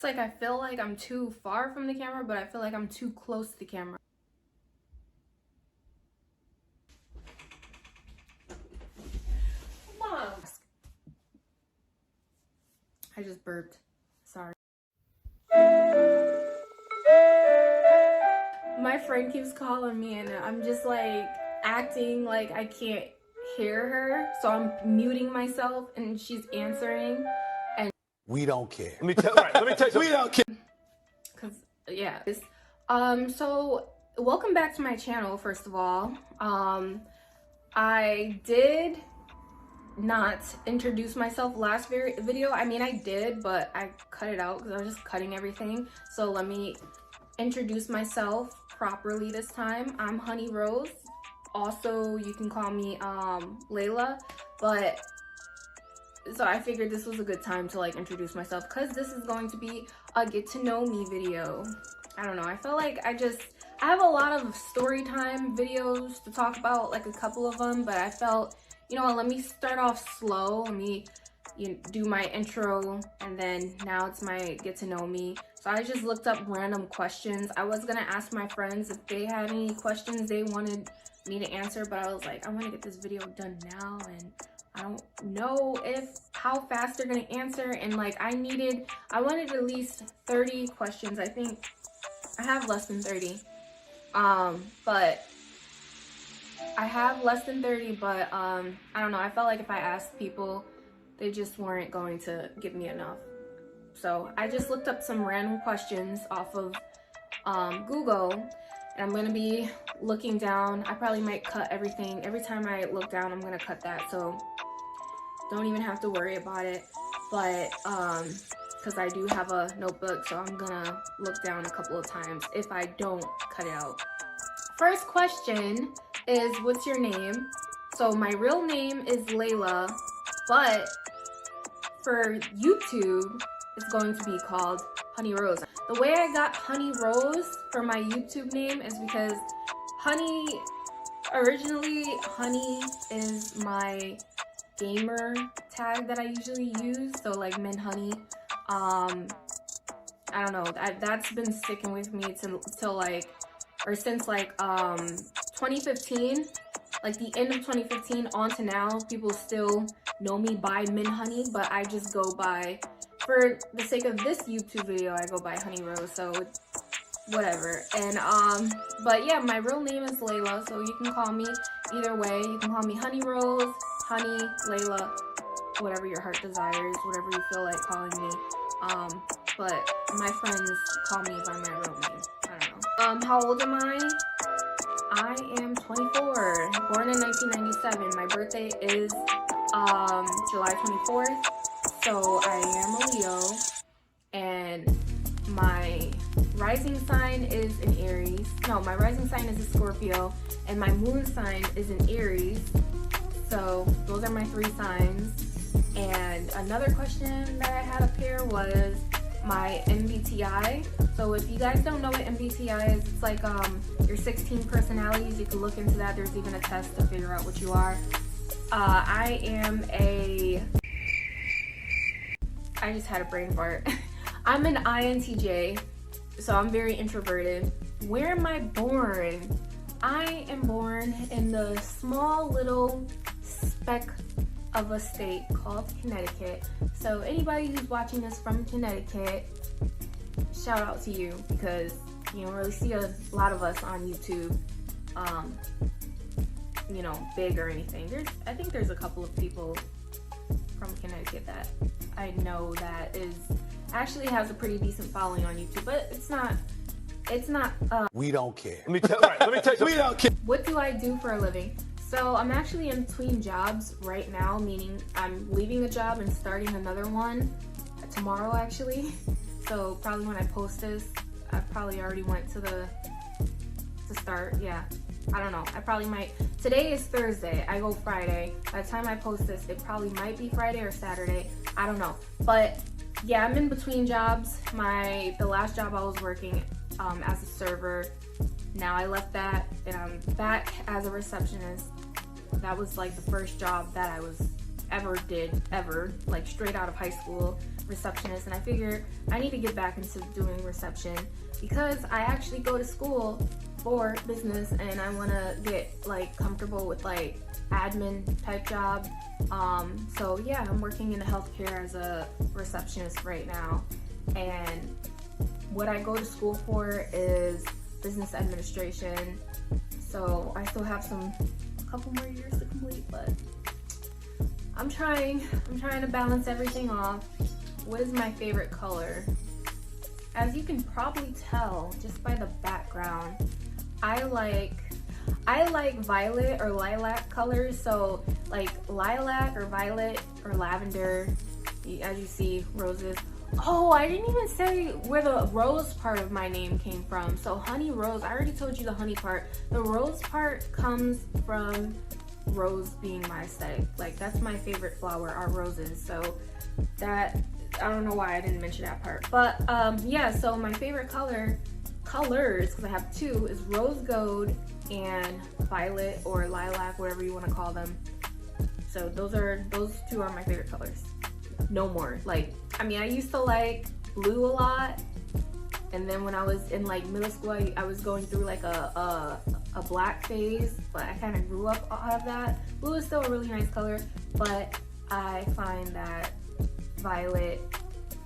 It's like I feel like I'm too far from the camera, but I feel like I'm too close to the camera. Mom. I just burped. Sorry. My friend keeps calling me and I'm just like acting like I can't hear her. So I'm muting myself and she's answering. And we don't care. Let me tell you something. We don't care. Cause yeah. So welcome back to my channel, first of all. I did not introduce myself last video. I mean, I did, but I cut it out because I was just cutting everything. So let me introduce myself properly this time. I'm Honey Rose. Also, you can call me Layla, but so I figured this was a good time to like introduce myself because this is going to be a get to know me video. I don't know, I feel like I have a lot of story time videos to talk about, like a couple of them, but I felt, you know what, let me start off slow. Let me do my intro, and then now it's my get to know me. So I just looked up random questions. I was gonna ask my friends if they had any questions they wanted me to answer, but I was like, I want to get this video done now, and I don't know how fast they're gonna answer, and like I wanted at least 30 questions. I think I have less than 30. But I have less than 30, but I don't know, I felt like if I asked people, they just weren't going to give me enough. So I just looked up some random questions off of Google, and I'm gonna be looking down. I probably might cut everything. Every time I look down, I'm gonna cut that, so don't even have to worry about it. But because I do have a notebook, so I'm gonna look down a couple of times if I don't cut it out. First question is, what's your name? So my real name is Layla, but for YouTube, it's going to be called Honey Rose. The way I got Honey Rose for my YouTube name is because originally Honey is my gamer tag that I usually use, so like Min Honey. I don't know, that's been sticking with me since 2015, like the end of 2015 on to now. People still know me by Min Honey, but I just go by, for the sake of this YouTube video, I go by Honey Rose, so whatever. And but yeah, my real name is Layla, so you can call me either way. You can call me Honey Rose, Honey, Layla, whatever your heart desires, whatever you feel like calling me. But my friends call me by my real name. I don't know. How old am I? I am 24, born in 1997. My birthday is July 24th, so I am a Leo, and my rising sign is an Aries. No, my rising sign is a Scorpio, and my moon sign is an Aries. So those are my 3 signs. And another question that I had up here was my MBTI. So if you guys don't know what MBTI is, it's like your 16 personalities. You can look into that. There's even a test to figure out what you are. I just had a brain fart. I'm an INTJ, so I'm very introverted. Where am I born? I am born in the small little speck of a state called Connecticut. So anybody who's watching this from Connecticut, shout out to you, because you don't really see a lot of us on YouTube, you know, big or anything. I think there's a couple of people from Connecticut that I know that actually has a pretty decent following on YouTube, but it's not we don't care. Let me tell you something. We don't care. What do I do for a living? So I'm actually in between jobs right now, meaning I'm leaving a job and starting another one tomorrow, actually. So probably when I post this, I probably already went to start. Yeah, I don't know. I probably might. Today is Thursday. I go Friday. By the time I post this, it probably might be Friday or Saturday. I don't know. But yeah, I'm in between jobs. The last job I was working as a server. Now I left that and I'm back as a receptionist. That was like the first job that I ever did, like straight out of high school. receptionist, and I figured I need to get back into doing reception because I actually go to school for business and I want to get like comfortable with like admin type job. So yeah, I'm working in the healthcare as a receptionist right now, and what I go to school for is business administration. So I still have a couple more years to complete, but I'm trying to balance everything off. What is my favorite color? As you can probably tell just by the background, I like violet or lilac colors. So like lilac or violet or lavender, as you see, roses. Oh, I didn't even say where the rose part of my name came from. So honey rose, I already told you the honey part. The rose part comes from rose being my aesthetic. Like that's my favorite flower are roses. So that, I don't know why I didn't mention that part. But yeah, so my favorite colors, because I have two, is rose gold and violet or lilac, whatever you want to call them. So those two are my favorite colors. No more. Like, I mean, I used to like blue a lot, and then when I was in like middle school, I was going through like a black phase, but I kind of grew up out of that. Blue is still a really nice color, but I find that violet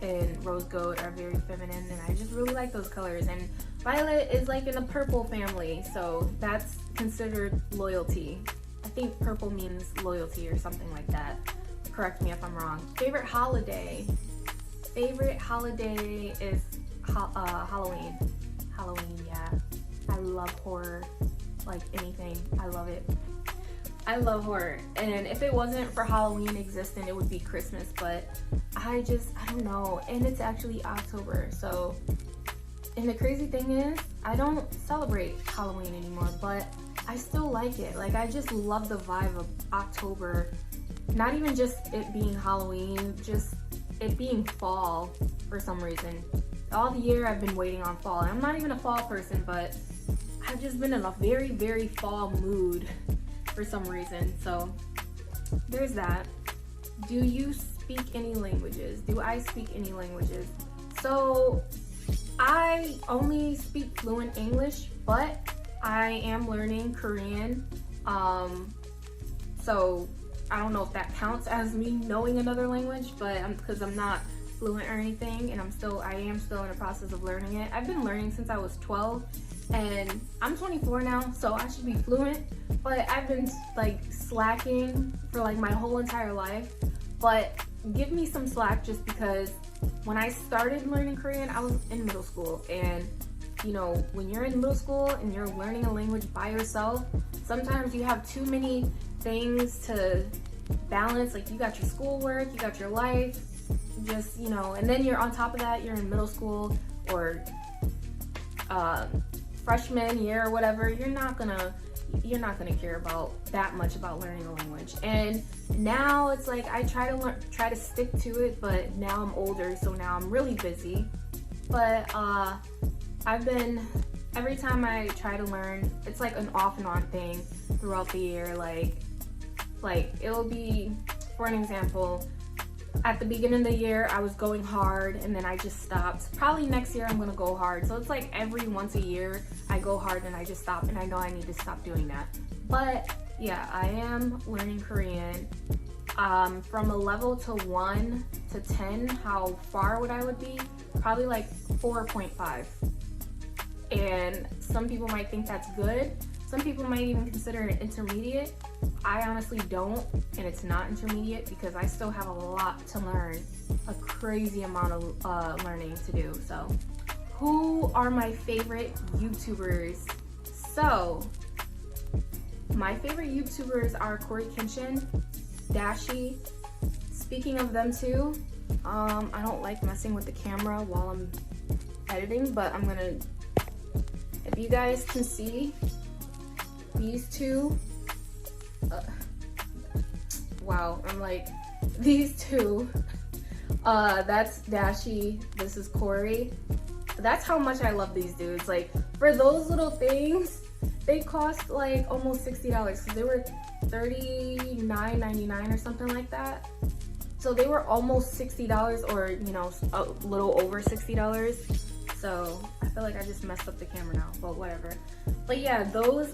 and rose gold are very feminine, and I just really like those colors. And violet is like in the purple family, so that's considered loyalty. I think purple means loyalty or something like that. Correct me if I'm wrong. Favorite holiday? Favorite holiday is Halloween. Halloween, yeah. I love horror, like anything. I love it. I love horror. And if it wasn't for Halloween existing, it would be Christmas, but I don't know. And it's actually October, so. And the crazy thing is, I don't celebrate Halloween anymore, but I still like it. Like, I just love the vibe of October. Not even just it being Halloween, just it being fall for some reason. All the year I've been waiting on fall. And I'm not even a fall person, but I've just been in a very, very fall mood for some reason. So there's that. Do you speak any languages? Do I speak any languages? So I only speak fluent English, but I am learning Korean. So I don't know if that counts as me knowing another language, but because I'm not fluent or anything, and I am still in the process of learning it. I've been learning since I was 12, and I'm 24 now, so I should be fluent, but I've been like slacking for like my whole entire life. But give me some slack, just because when I started learning Korean, I was in middle school, and you know, when you're in middle school and you're learning a language by yourself, sometimes you have too many things to balance. Like, you got your schoolwork, you got your life, just, you know, and then you're on top of that, you're in middle school or freshman year or whatever. You're not gonna care about that much about learning a language. And now it's like I try to stick to it, but now I'm older, so now I'm really busy. But every time I try to learn, it's like an off and on thing throughout the year. Like it'll be, for an example, at the beginning of the year, I was going hard and then I just stopped. Probably next year I'm gonna go hard. So it's like every once a year I go hard and I just stop, and I know I need to stop doing that. But yeah, I am learning Korean. From a level to 1 to 10, how far would I be? Probably like 4.5. And some people might think that's good. Some people might even consider it intermediate. I honestly don't, and it's not intermediate because I still have a lot to learn, a crazy amount of learning to do. So, who are my favorite YouTubers? So, my favorite YouTubers are Cory Kenshin, Dashie. Speaking of them too, I don't like messing with the camera while I'm editing, but I'm gonna, if you guys can see, these two, wow, I'm like, these two, that's Dashie, this is Cory. That's how much I love these dudes. Like, for those little things, they cost like almost $60 because they were $39.99 or something like that. So they were almost $60, or you know, a little over $60. So I feel like I just messed up the camera now, but whatever. But yeah, those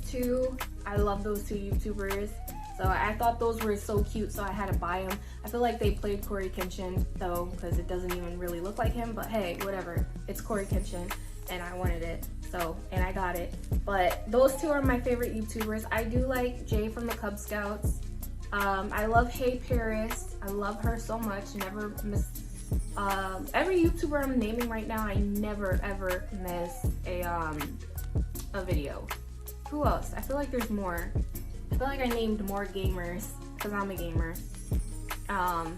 two, I love those two YouTubers. So I thought those were so cute, so I had to buy them. I feel like they played Cory Kenshin though, because it doesn't even really look like him, but hey, whatever. It's Cory Kenshin and I wanted it, so, and I got it. But those two are my favorite YouTubers. I do like Jay from the Cub Scouts. I love Hey Paris. I love her so much. Never miss, every YouTuber I'm naming right now, I never ever miss a video. Who else? I feel like there's more. I feel like I named more gamers because I'm a gamer. I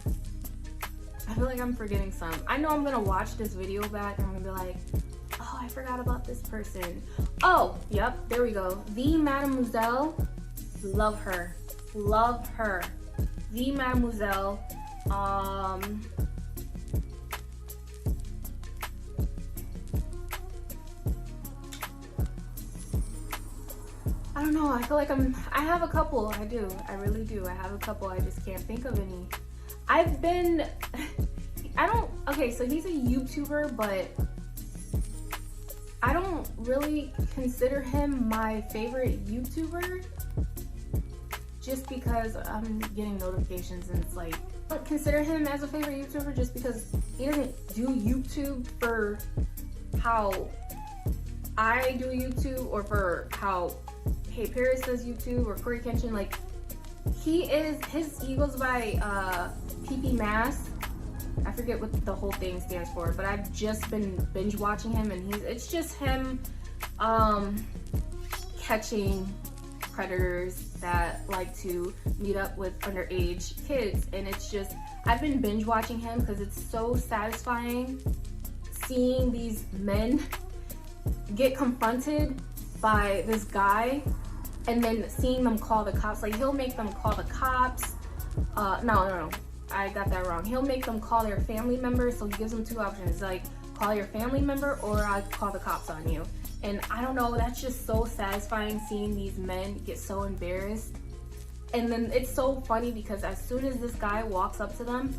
feel like I'm forgetting some. I know I'm gonna watch this video back and I'm gonna be like, oh, I forgot about this person. Oh, yep, there we go. The Mademoiselle, love her. Love her. The Mademoiselle. I don't know, I feel like I have a couple, I do, I really do. I have a couple, I just can't think of any. Okay, so he's a YouTuber, but I don't really consider him my favorite YouTuber, just because I'm getting notifications and it's like, I don't consider him as a favorite YouTuber just because he doesn't do YouTube for how I do YouTube or for how Hey Paris does YouTube or Cory Kenshin. Like, he goes by PP Mask. I forget what the whole thing stands for, but I've just been binge watching him, and it's just him catching predators that like to meet up with underage kids. And it's just, I've been binge watching him because it's so satisfying seeing these men get confronted by this guy and then seeing them call the cops. Like, he'll make them call the cops. No, I got that wrong. He'll make them call their family member. So he gives them two options, like, call your family member or I'll call the cops on you. And I don't know, that's just so satisfying seeing these men get so embarrassed. And then it's so funny because as soon as this guy walks up to them,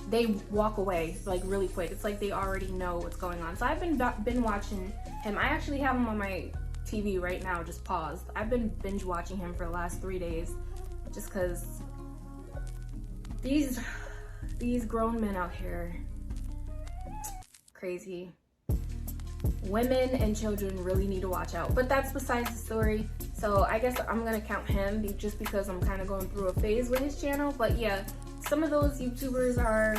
they walk away like really quick. It's like they already know what's going on. So I've been watching him. I actually have him on my TV right now, just paused. I've been binge watching him for the last 3 days just because these grown men out here, crazy. Women and children really need to watch out, but that's besides the story. So I guess I'm gonna count him just because I'm kind of going through a phase with his channel. But yeah, some of those YouTubers are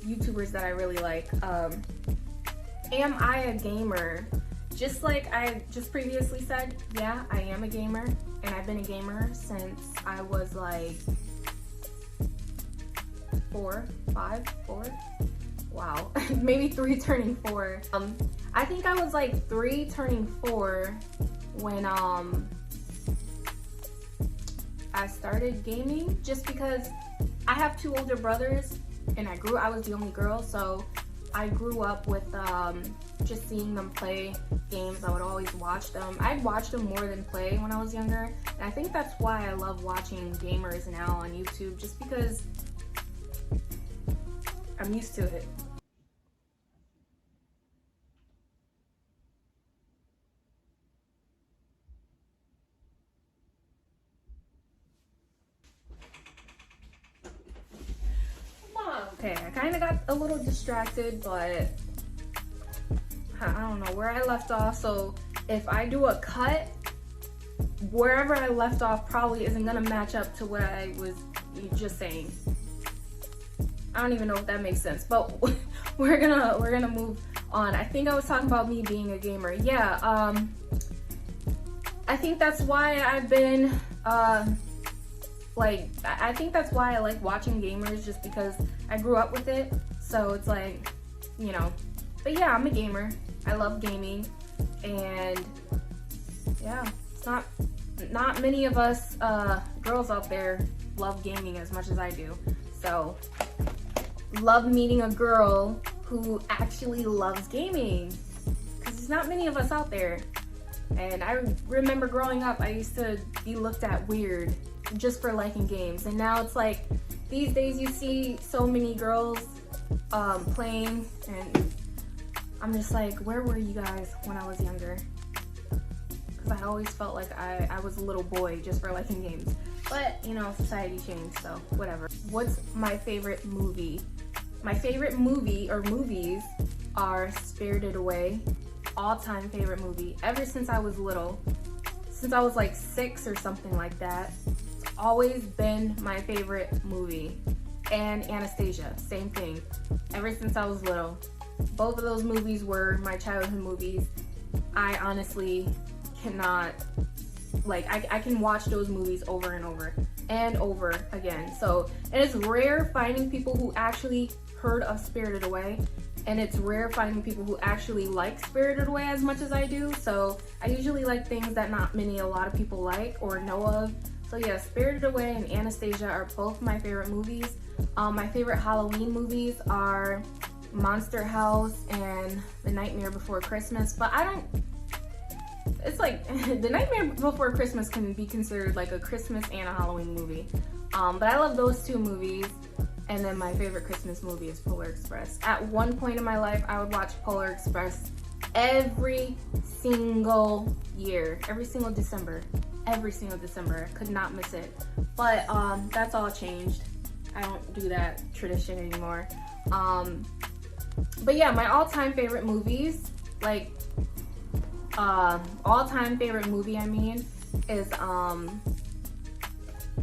YouTubers that I really like. Am I a gamer? Just like I just previously said, yeah, I am a gamer, and I've been a gamer since I was like 4. Wow, maybe 3 turning 4. I think I was like 3 turning 4 when I started gaming, just because I have 2 older brothers and I was the only girl, so I grew up with just seeing them play games. I would always watch them. I'd watch them more than play when I was younger, and I think that's why I love watching gamers now on YouTube, just because I'm used to it. Okay, I kind of got a little distracted, but I don't know where I left off. So if I do a cut, wherever I left off probably isn't gonna match up to what I was just saying. I don't even know if that makes sense, but we're gonna move on. I think I was talking about me being a gamer. Yeah, I think that's why I've been I think that's why I like watching gamers, just because I grew up with it. So it's like, you know, but yeah, I'm a gamer. I love gaming, and yeah, it's not many of us girls out there love gaming as much as I do. So love meeting a girl who actually loves gaming, because there's not many of us out there. And I remember growing up, I used to be looked at weird just for liking games. And now it's like, these days you see so many girls playing, and I'm just like, where were you guys when I was younger? Because I always felt like I was a little boy just for liking games. But, you know, society changed, so whatever. What's my favorite movie? My favorite movie or movies are Spirited Away. All-time favorite movie. Ever since I was little. Since I was like 6 or something like that. It's always been my favorite movie. And Anastasia, same thing. Ever since I was little. Both of those movies were my childhood movies. I honestly cannot, like, I can watch those movies over and over and over again. So it is rare finding people who actually heard of Spirited Away, and it's rare finding people who actually like Spirited Away as much as I do. So I usually like things that a lot of people like or know of. So yeah, Spirited Away and Anastasia are both my favorite movies. My favorite Halloween movies are Monster House and The Nightmare Before Christmas, but it's like, The Nightmare Before Christmas can be considered like a Christmas and a Halloween movie. But I love those two movies. And then my favorite Christmas movie is Polar Express. At one point in my life, I would watch Polar Express every single year, every single December. Every single December, I could not miss it. But that's all changed. I don't do that tradition anymore. But yeah, my all-time favorite movies, like all-time favorite movie, I mean, is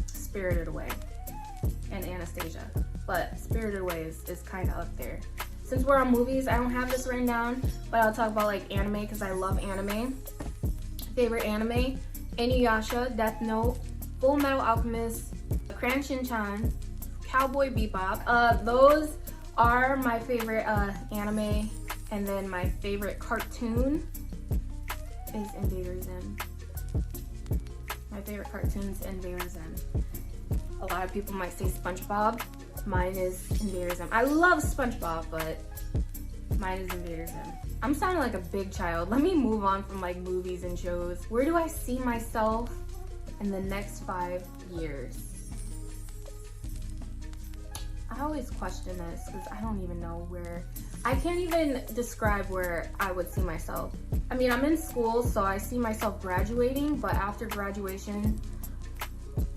Spirited Away and Anastasia. But Spirited Away is kind of up there. Since we're on movies, I don't have this written down, but I'll talk about like anime because I love anime. Favorite anime: Inuyasha, Death Note, Full Metal Alchemist, Cran Shin-chan, Cowboy Bebop. Those are my favorite anime. And then my favorite cartoon is Invader Zim. My favorite cartoon is Invader Zim. A lot of people might say SpongeBob. Mine is Invader Zim. I love SpongeBob, but mine is Invader Zim. I'm sounding like a big child. Let me move on from like movies and shows. Where do I see myself in the next 5 years? I always question this because I don't even know where. I can't even describe where I would see myself. I mean, I'm in school, so I see myself graduating, but after graduation,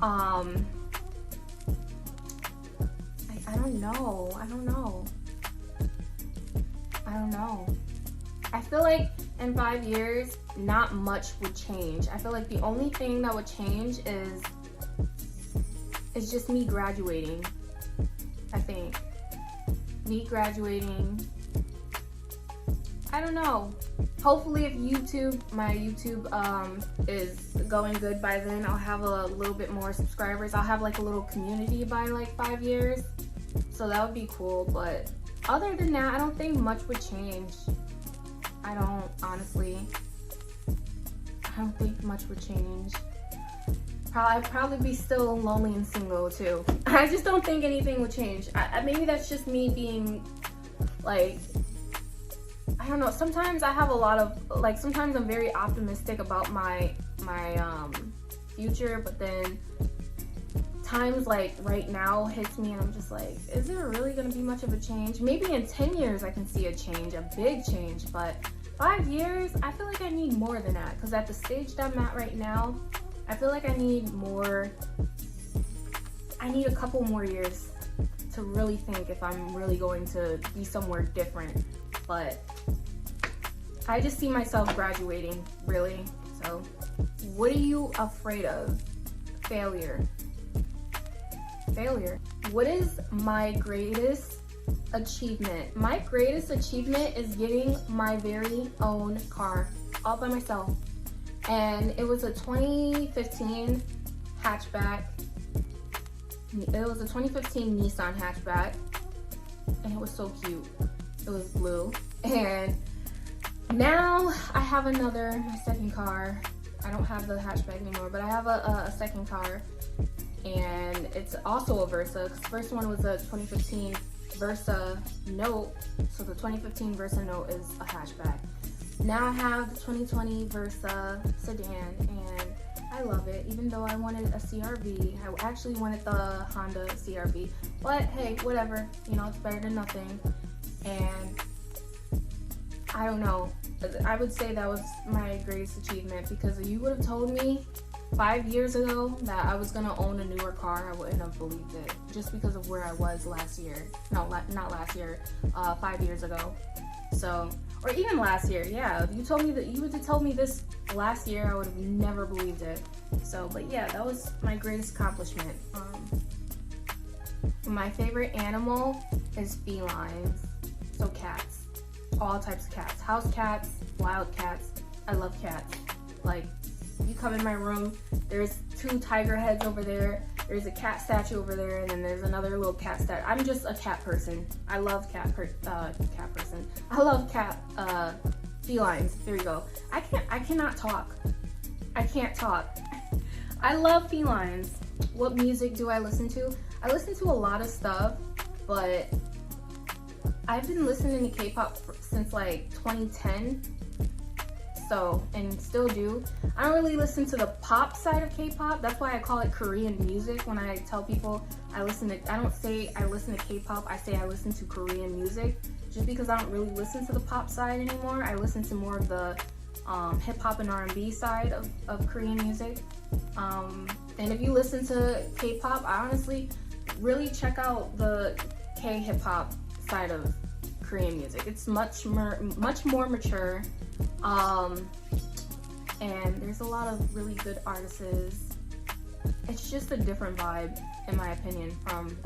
I don't know. I don't know. I feel like in 5 years, not much would change. I feel like the only thing that would change is just me graduating. I think. Me graduating. I don't know. Hopefully if my YouTube is going good by then, I'll have a little bit more subscribers. I'll have like a little community by like 5 years. So that would be cool, but other than that, I don't think much would change. I don't, honestly. I don't think much would change. I'd probably be still lonely and single too. I just don't think anything would change. Maybe that's just me being like, I don't know. Sometimes I have a lot of, like, sometimes I'm very optimistic about my future, but then times like right now hits me and I'm just like, is there really gonna be much of a change? Maybe in 10 years I can see a change, a big change, but 5 years, I feel like I need more than that, because at the stage that I'm at right now, I feel like I need more. I need a couple more years to really think if I'm really going to be somewhere different. But I just see myself graduating, really. So, what are you afraid of? Failure. Failure. What is my greatest achievement? My greatest achievement is getting my very own car all by myself. And it was a 2015 hatchback. It was a 2015 Nissan hatchback, and it was so cute. It was blue. And now I have my second car. I don't have the hatchback anymore, but I have a second car, and it's also a Versa. Because the first one was a 2015 Versa Note, so the 2015 Versa Note is a hatchback. Now I have the 2020 Versa sedan, and I I love it. Even though I wanted a CRV, I actually wanted the Honda CRV. But hey, whatever. You know, it's better than nothing. And I don't know. I would say that was my greatest achievement, because if you would have told me 5 years ago that I was gonna own a newer car, I wouldn't have believed it, just because of where I was last year. No, not last year, 5 years ago. So, or even last year, yeah. If you told me that, you would have told me this last year, I would have never believed it. So, but yeah, that was my greatest accomplishment. My favorite animal is felines, so cats. All types of cats. House cats, wild cats. I love cats. Like, you come in my room, there's 2 tiger heads over there, there's a cat statue over there, and then there's another little cat statue. I'm just a cat person. I love cat person. I love felines. There you go. I cannot talk. I can't talk. I love felines. What music do I listen to? I listen to a lot of stuff, but I've been listening to K-pop since like 2010. So, and still do. I don't really listen to the pop side of K-pop. That's why I call it Korean music. When I tell people I don't say I listen to K-pop, I say I listen to Korean music, just because I don't really listen to the pop side anymore. I listen to more of the hip-hop and R&B side of Korean music. And if you listen to K-pop, I honestly really check out the K-hip-hop side of Korean music. It's much more mature. And there's a lot of really good artists. It's just a different vibe, in my opinion, from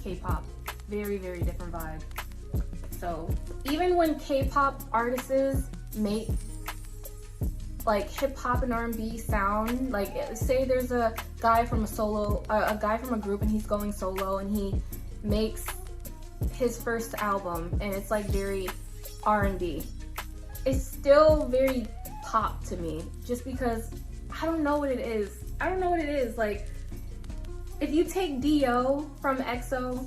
K-pop. Very, very different vibe. So even when K-pop artists make like hip-hop and R&B sound, like say there's a guy from a group and he's going solo and he makes his first album and it's like very R&B, it's still very pop to me, just because I don't know what it is. Like, if you take Dio from EXO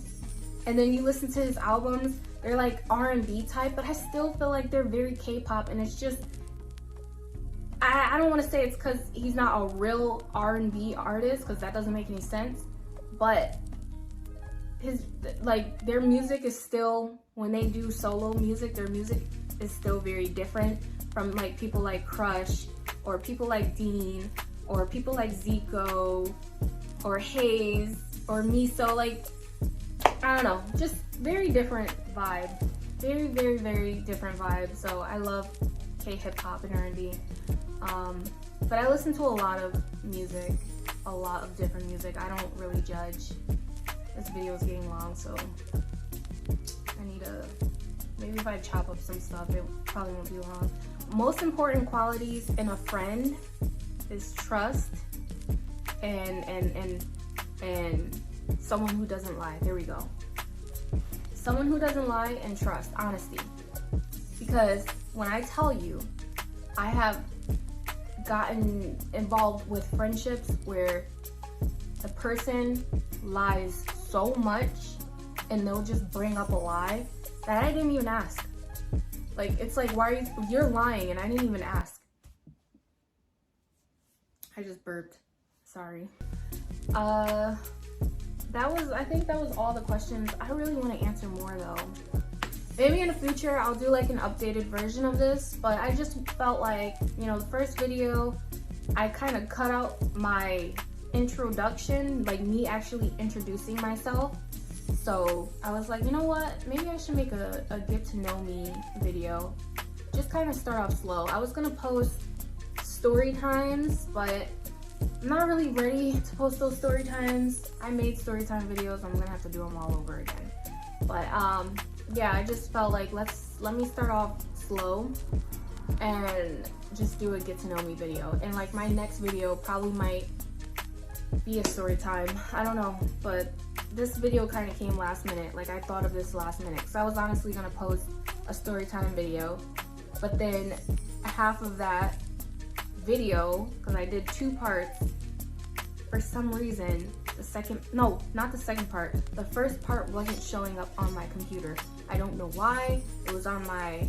and then you listen to his albums, they're like R&B type, but I still feel like they're very K-pop, and it's just, I don't want to say it's because he's not a real R&B artist, because that doesn't make any sense, but their music is still, when they do solo music, their music is still very different from like people like Crush, or people like Dean, or people like Zico, or Hayes, or Miso. Like, I don't know, just very different vibe. Very, very, very different vibe. So I love K-hip-hop and R&B. But I listen to a lot of music, a lot of different music. I don't really judge. This video is getting long, so I need to, maybe if I chop up some stuff, it probably won't be long. Most important qualities in a friend is trust and someone who doesn't lie. There we go. Someone who doesn't lie, and trust, honesty. Because when I tell you, I have gotten involved with friendships where the person lies so much and they'll just bring up a lie that I didn't even ask. Like, it's like, why are you're lying and I didn't even ask. I just burped. Sorry. I think that was all the questions. I really want to answer more though. Maybe in the future I'll do like an updated version of this, but I just felt like, you know, the first video I kind of cut out my introduction, like me actually introducing myself. So I was like, you know what, maybe I should make a get to know me video. Just kind of start off slow. I was gonna post story times, but I'm not really ready to post those story times. I made story time videos, I'm gonna have to do them all over again. But yeah, I just felt like let me start off slow and just do a get to know me video. And like my next video probably might be a story time. I don't know, but this video kind of came last minute. Like, I thought of this last minute, so I was honestly gonna post a story time video, but then half of that video, because I did 2 parts, for some reason not the second part, the first part wasn't showing up on my computer. I don't know why. It was on my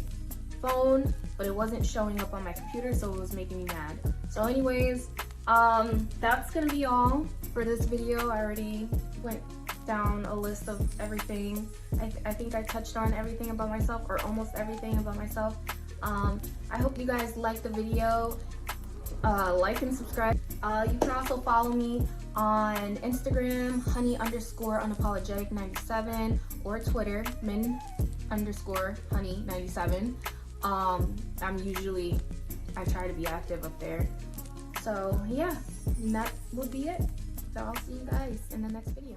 phone, but it wasn't showing up on my computer, so it was making me mad. So anyways, That's gonna be all for this video. I already went down a list of everything. I think I touched on everything about myself, or almost everything about myself. I hope you guys liked the video. Like and subscribe. You can also follow me on Instagram, honey_unapologetic97, or Twitter, min_honey97. I try to be active up there. So yeah, and that will be it. So I'll see you guys in the next video.